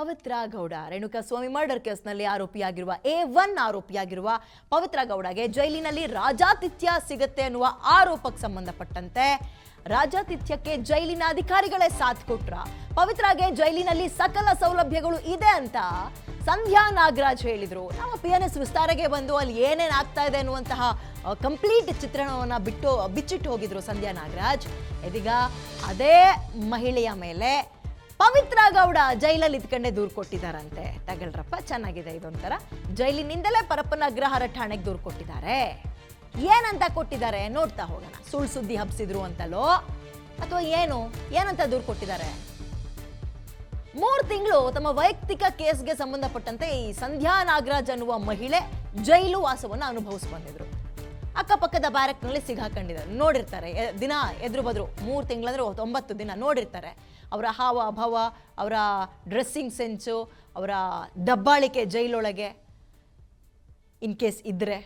Pavithra Gowda Renukaswamy murder ಕೇಸ್ನಲ್ಲಿ ಆರೋಪಿಯಾಗಿರುವ ಪವಿತ್ರ ಗೌಡಗೆ ಜೈಲಿನಲ್ಲಿ ರಾಜಾತಿಥ್ಯ ಸಿಗುತ್ತೆ ಅನ್ನುವ ಆರೋಪಕ್ಕೆ ಸಂಬಂಧಪಟ್ಟಂತೆ ರಾಜಾತಿಥ್ಯಕ್ಕೆ ಜೈಲಿನ ಅಧಿಕಾರಿಗಳೇ ಸಾಥ್ ಕೊಟ್ರ. ಪವಿತ್ರಗೆ ಜೈಲಿನಲ್ಲಿ ಸಕಲ ಸೌಲಭ್ಯಗಳು ಇದೆ ಅಂತ ಸಂಧ್ಯಾ ನಾಗರಾಜ್ ಹೇಳಿದ್ರು. ನಮ್ಮ PNS ವಿಸ್ತಾರಕ್ಕೆ ಬಂದು ಅಲ್ಲಿ ಏನೇನ್ ಆಗ್ತಾ ಇದೆ ಅನ್ನುವಂತಹ ಕಂಪ್ಲೀಟ್ ಚಿತ್ರಣವನ್ನ ಬಿಚ್ಚಿಟ್ಟು ಹೋಗಿದ್ರು ಸಂಧ್ಯಾ ನಾಗರಾಜ್. ಇದೀಗ ಅದೇ ಮಹಿಳೆಯ ಮೇಲೆ ಪವಿತ್ರ ಗೌಡ ಜೈಲಲ್ಲಿ ಇದ್ಕೊಂಡೇ ದೂರು ಕೊಟ್ಟಿದ್ದಾರಂತೆ. ತಗಳ್ರಪ್ಪ, ಚೆನ್ನಾಗಿದೆ ಇದೊಂಥರ. ಜೈಲಿನಿಂದಲೇ ಪರಪ್ಪನ ಅಗ್ರಹಾರ ಠಾಣೆಗೆ ದೂರು ಕೊಟ್ಟಿದ್ದಾರೆ. ಏನಂತ ಕೊಟ್ಟಿದ್ದಾರೆ ನೋಡ್ತಾ ಹೋಗೋಣ. ಸುಳ್ಳು ಸುದ್ದಿ ಹಬ್ಸಿದ್ರು ಅಂತಲೋ ಅಥವಾ ಏನಂತ ದೂರು ಕೊಟ್ಟಿದ್ದಾರೆ? 3 ತಿಂಗಳು ತಮ್ಮ ವೈಯಕ್ತಿಕ ಕೇಸ್ಗೆ ಸಂಬಂಧಪಟ್ಟಂತೆ ಈ ಸಂಧ್ಯಾ ನಾಗರಾಜ್ ಅನ್ನುವ ಮಹಿಳೆ ಜೈಲು ವಾಸವನ್ನು ಅನುಭವಿಸಿ ಬಂದಿದ್ರು. ಅಕ್ಕಪಕ್ಕದ ಬ್ಯಾರಕ್ನಲ್ಲಿ ಸಿಗಾಕೊಂಡಿದ್ದಾರೆ. ನೋಡಿರ್ತಾರೆ, ದಿನ ಎದುರು ಬದ್ರು. 3 ತಿಂಗಳಂದ್ರೆ 9 ದಿನ ನೋಡಿರ್ತಾರೆ. ಅವರ ಹಾವ ಭಾವ, ಅವರ ಡ್ರೆಸ್ಸಿಂಗ್ ಸೆನ್ಸು, ಅವರ ದಬ್ಬಾಳಿಕೆ ಜೈಲೊಳಗೆ ಇನ್ ಕೇಸ್ ಇದ್ರೆ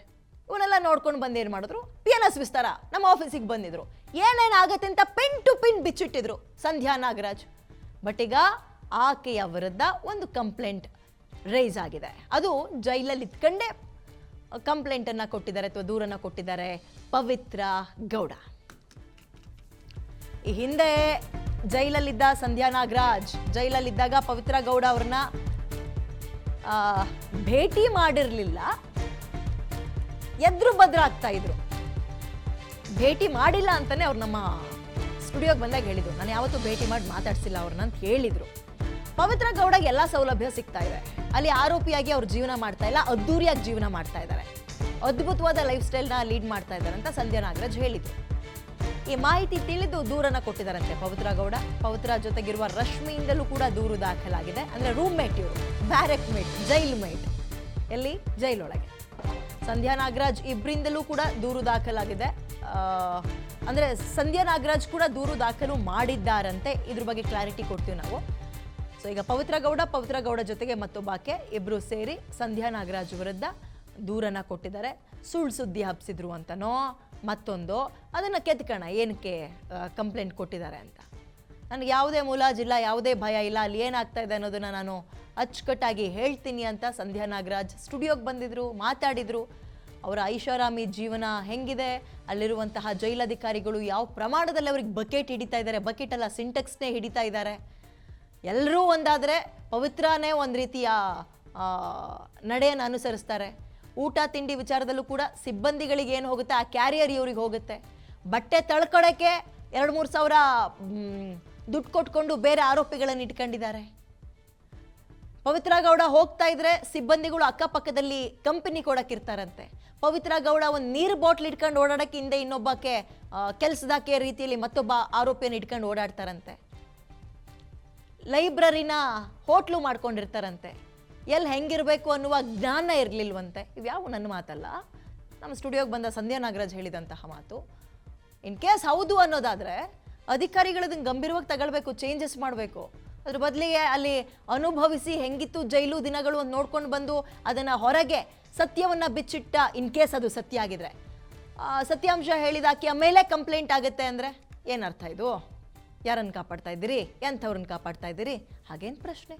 ಇವನ್ನೆಲ್ಲ ನೋಡ್ಕೊಂಡು ಬಂದು ಏನು ಮಾಡಿದ್ರು, PNS ವಿಸ್ತಾರ ನಮ್ಮ ಆಫೀಸಿಗೆ ಬಂದಿದ್ರು. ಏನೇನಾಗತ್ತೆ ಅಂತ ಪಿನ್ ಟು ಪಿನ್ ಬಿಚ್ಚಿಟ್ಟಿದ್ರು ಸಂಧ್ಯಾ ನಾಗರಾಜ್. ಬಟ್ ಈಗ ಆಕೆಯ ವಿರುದ್ಧ ಒಂದು ಕಂಪ್ಲೇಂಟ್ ರೈಸ್ ಆಗಿದೆ. ಅದು ಜೈಲಲ್ಲಿ ಇದ್ಕೊಂಡೇ ಕಂಪ್ಲೇಂಟನ್ನು ಕೊಟ್ಟಿದ್ದಾರೆ ಅಥವಾ ದೂರನ್ನು ಕೊಟ್ಟಿದ್ದಾರೆ ಪವಿತ್ರ ಗೌಡ. ಈ ಹಿಂದೆ ಜೈಲಲ್ಲಿದ್ದ ಸಂಧ್ಯಾ ನಾಗರಾಜ್ ಜೈಲಲ್ಲಿದ್ದಾಗ ಪವಿತ್ರ ಗೌಡ ಅವ್ರನ್ನ ಭೇಟಿ ಮಾಡಿರಲಿಲ್ಲ, ಎದ್ರು ಬದ್ರ ಆಗ್ತಾ ಇದ್ರು. ಭೇಟಿ ಮಾಡಿಲ್ಲ ಅಂತಾನೆ ಅವ್ರು ನಮ್ಮ ಸ್ಟುಡಿಯೋಗೆ ಬಂದಾಗ ಹೇಳಿದ್ರು. ನಾನು ಯಾವತ್ತೂ ಭೇಟಿ ಮಾಡಿ ಮಾತಾಡ್ಸಿಲ್ಲ ಅವ್ರನ್ನ ಅಂತ ಹೇಳಿದ್ರು. ಪವಿತ್ರ ಗೌಡಗೆ ಎಲ್ಲ ಸೌಲಭ್ಯ ಸಿಗ್ತಾ ಇದೆ. ಅಲ್ಲಿ ಆರೋಪಿಯಾಗಿ ಅವ್ರು ಜೀವನ ಮಾಡ್ತಾ ಇಲ್ಲ, ಅದ್ದೂರಿಯಾಗಿ ಜೀವನ ಮಾಡ್ತಾ ಇದ್ದಾರೆ. ಅದ್ಭುತವಾದ ಲೈಫ್ ಸ್ಟೈಲ್ನ ಲೀಡ್ ಮಾಡ್ತಾ ಇದ್ದಾರೆ ಅಂತ ಸಂಧ್ಯಾ ನಾಗರಾಜ್ ಹೇಳಿದ್ರು. ಈ ಮಾಹಿತಿ ತಿಳಿದು ದೂರನ್ನ ಕೊಟ್ಟಿದ್ದಾರಂತೆ ಪವಿತ್ರ ಗೌಡ. ಪವಿತ್ರ ಜೊತೆಗಿರುವ ರಶ್ಮಿಯಿಂದಲೂ ಕೂಡ ದೂರು ದಾಖಲಾಗಿದೆ. ಅಂದ್ರೆ ರೂಮ್ ಮೇಟ್, ಇವರು ಬ್ಯಾರೆಕ್ ಮೇಟ್, ಜೈಲ್ ಮೇಟ್. ಎಲ್ಲಿ? ಜೈಲೊಳಗೆ. ಸಂಧ್ಯಾ ನಾಗರಾಜ್ ಇಬ್ಬರಿಂದಲೂ ಕೂಡ ದೂರು ದಾಖಲಾಗಿದೆ. ಅಂದ್ರೆ ಸಂಧ್ಯಾ ನಾಗರಾಜ್ ಕೂಡ ದೂರು ದಾಖಲು ಮಾಡಿದ್ದಾರಂತೆ. ಇದ್ರ ಬಗ್ಗೆ ಕ್ಲಾರಿಟಿ ಕೊಡ್ತೀವಿ ನಾವು. ಸೊ ಈಗ ಪವಿತ್ರ ಗೌಡ ಜೊತೆಗೆ ಮತ್ತೊಬ್ಬಾಕೆ ಇಬ್ರು ಸೇರಿ ಸಂಧ್ಯಾ ನಾಗರಾಜ್ ವಿರುದ್ಧ ದೂರನ್ನ ಕೊಟ್ಟಿದ್ದಾರೆ. ಸುಳ್ಳು ಸುದ್ದಿ ಹಬ್ಸಿದ್ರು ಅಂತನೋ ಮತ್ತೊಂದು, ಅದನ್ನ ಕೆತ್ಕೋಣ ಏನಕ್ಕೆ ಕಂಪ್ಲೇಂಟ್ ಕೊಟ್ಟಿದ್ದಾರೆ ಅಂತ. ನನಗೆ ಯಾವುದೇ ಮುಲಾಜಿಲ್ಲ, ಯಾವುದೇ ಭಯ ಇಲ್ಲ. ಅಲ್ಲಿ ಏನಾಗ್ತಾ ಇದೆ ಅನ್ನೋದನ್ನ ನಾನು ಅಚ್ಚುಕಟ್ಟಾಗಿ ಹೇಳ್ತೀನಿ ಅಂತ ಸಂಧ್ಯಾ ನಾಗರಾಜ್ ಸ್ಟುಡಿಯೋಗೆ ಬಂದಿದ್ರು, ಮಾತಾಡಿದ್ರು. ಅವರ ಐಷಾರಾಮಿ ಜೀವನ ಹೆಂಗಿದೆ, ಅಲ್ಲಿರುವಂತಹ ಜೈಲಧಿಕಾರಿಗಳು ಯಾವ ಪ್ರಮಾಣದಲ್ಲಿ ಅವ್ರಿಗೆ ಬಕೆಟ್ ಹಿಡಿತಾ ಇದ್ದಾರೆ, ಬಕೆಟ್ ಅಲ್ಲ ಸಿಂಟೆಕ್ಸ್ನೇ ಹಿಡಿತಾ ಇದ್ದಾರೆ. ಎಲ್ಲರೂ ಒಂದಾದರೆ ಪವಿತ್ರನೇ ಒಂದು ರೀತಿಯ ನಡೆಯನ್ನು ಅನುಸರಿಸ್ತಾರೆ. ಊಟ ತಿಂಡಿ ವಿಚಾರದಲ್ಲೂ ಕೂಡ ಸಿಬ್ಬಂದಿಗಳಿಗೆ ಏನು ಹೋಗುತ್ತೆ ಆ ಕ್ಯಾರಿಯರ್ ಇವ್ರಿಗೆ ಹೋಗುತ್ತೆ. ಬಟ್ಟೆ ತಳ್ಕೊಳಕ್ಕೆ 2-3 ಸಾವಿರ ದುಡ್ಡು ಕೊಟ್ಕೊಂಡು ಬೇರೆ ಆರೋಪಿಗಳನ್ನು ಇಟ್ಕೊಂಡಿದ್ದಾರೆ. ಪವಿತ್ರ ಗೌಡ ಹೋಗ್ತಾ ಇದ್ರೆ ಸಿಬ್ಬಂದಿಗಳು ಅಕ್ಕಪಕ್ಕದಲ್ಲಿ ಕಂಪನಿ ಕೊಡಕ್ಕಿರ್ತಾರಂತೆ. ಪವಿತ್ರ ಗೌಡ ಒಂದು ನೀರು ಬಾಟ್ಲ್ ಇಟ್ಕೊಂಡು ಓಡಾಡಕ್ಕೆ ಹಿಂದೆ ಇನ್ನೊಬ್ಬಕ್ಕೆ ಕೆಲಸದಾಕೆ ರೀತಿಯಲ್ಲಿ ಮತ್ತೊಬ್ಬ ಆರೋಪಿಯನ್ನು ಇಟ್ಕೊಂಡು ಓಡಾಡ್ತಾರಂತೆ. ಲೈಬ್ರರಿನ ಹೋಟ್ಲು ಮಾಡ್ಕೊಂಡಿರ್ತಾರಂತೆ. ಎಲ್ಲಿ ಹೆಂಗಿರಬೇಕು ಅನ್ನುವ ಜ್ಞಾನ ಇರಲಿಲ್ವಂತೆ. ಇವ್ಯಾವು ನನ್ನ ಮಾತಲ್ಲ, ನಮ್ಮ ಸ್ಟುಡಿಯೋಗೆ ಬಂದ ಸಂಧ್ಯಾ ನಾಗರಾಜ್ ಹೇಳಿದಂತಹ ಮಾತು. ಇನ್ ಕೇಸ್ ಹೌದು ಅನ್ನೋದಾದರೆ ಅಧಿಕಾರಿಗಳದನ್ನು ಗಂಭೀರವಾಗಿ ತಗೊಳ್ಬೇಕು, ಚೇಂಜಸ್ ಮಾಡಬೇಕು. ಅದ್ರ ಬದಲಿಗೆ ಅಲ್ಲಿ ಅನುಭವಿಸಿ ಹೆಂಗಿತ್ತು ಜೈಲು ದಿನಗಳು ಅಂತ ನೋಡ್ಕೊಂಡು ಬಂದು ಅದನ್ನು ಹೊರಗೆ ಸತ್ಯವನ್ನು ಬಿಚ್ಚಿಟ್ಟ, ಇನ್ ಕೇಸ್ ಅದು ಸತ್ಯ ಆಗಿದ್ರೆ, ಸತ್ಯಾಂಶ ಹೇಳಿದಾಕಿಯ ಮೇಲೆ ಕಂಪ್ಲೇಂಟ್ ಆಗುತ್ತೆ ಅಂದರೆ ಏನರ್ಥ ಇದು? ಯಾರನ್ನು ಕಾಪಾಡ್ತಾ ಇದ್ದೀರಿ? ಎಂಥವ್ರನ್ನ ಕಾಪಾಡ್ತಾ ಇದ್ದೀರಿ? ಹಾಗೇನು ಪ್ರಶ್ನೆ.